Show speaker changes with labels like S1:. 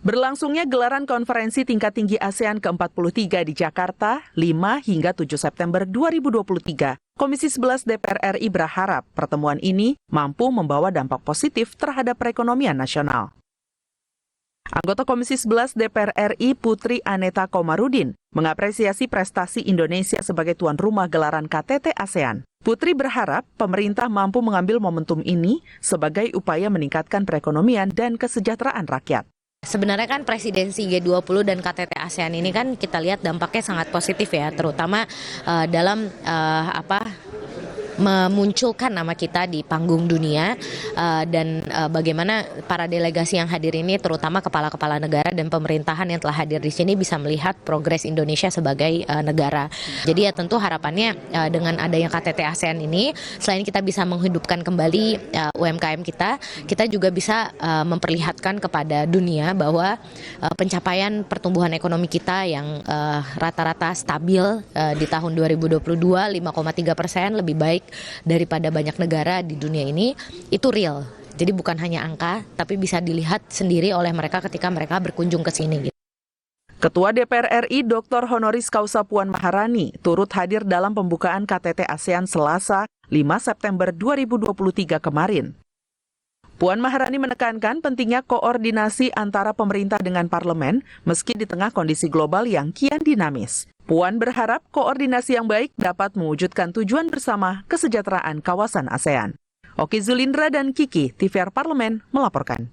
S1: Berlangsungnya gelaran konferensi tingkat tinggi ASEAN ke-43 di Jakarta, 5 hingga 7 September 2023. Komisi 11 DPR RI berharap pertemuan ini mampu membawa dampak positif terhadap perekonomian nasional. Anggota Komisi 11 DPR RI Putri Aneta Komarudin mengapresiasi prestasi Indonesia sebagai tuan rumah gelaran KTT ASEAN. Putri berharap pemerintah mampu mengambil momentum ini sebagai upaya meningkatkan perekonomian dan kesejahteraan rakyat.
S2: Sebenarnya kan presidensi G20 dan KTT ASEAN ini kan kita lihat dampaknya sangat positif ya, terutama dalam memunculkan nama kita di panggung dunia dan bagaimana para delegasi yang hadir ini terutama kepala-kepala negara dan pemerintahan yang telah hadir di sini bisa melihat progres Indonesia sebagai negara. Jadi ya tentu harapannya dengan adanya KTT ASEAN ini selain kita bisa menghidupkan kembali UMKM kita juga bisa memperlihatkan kepada dunia bahwa pencapaian pertumbuhan ekonomi kita yang rata-rata stabil di tahun 2022 5,3% lebih baik daripada banyak negara di dunia ini, itu real. Jadi bukan hanya angka, tapi bisa dilihat sendiri oleh mereka ketika mereka berkunjung ke sini.
S1: Ketua DPR RI Dr. Honoris Causa Puan Maharani turut hadir dalam pembukaan KTT ASEAN Selasa 5 September 2023 kemarin. Puan Maharani menekankan pentingnya koordinasi antara pemerintah dengan parlemen meski di tengah kondisi global yang kian dinamis. Puan berharap koordinasi yang baik dapat mewujudkan tujuan bersama kesejahteraan kawasan ASEAN. Oki Zulindra dan Kiki, TVR Parlemen melaporkan.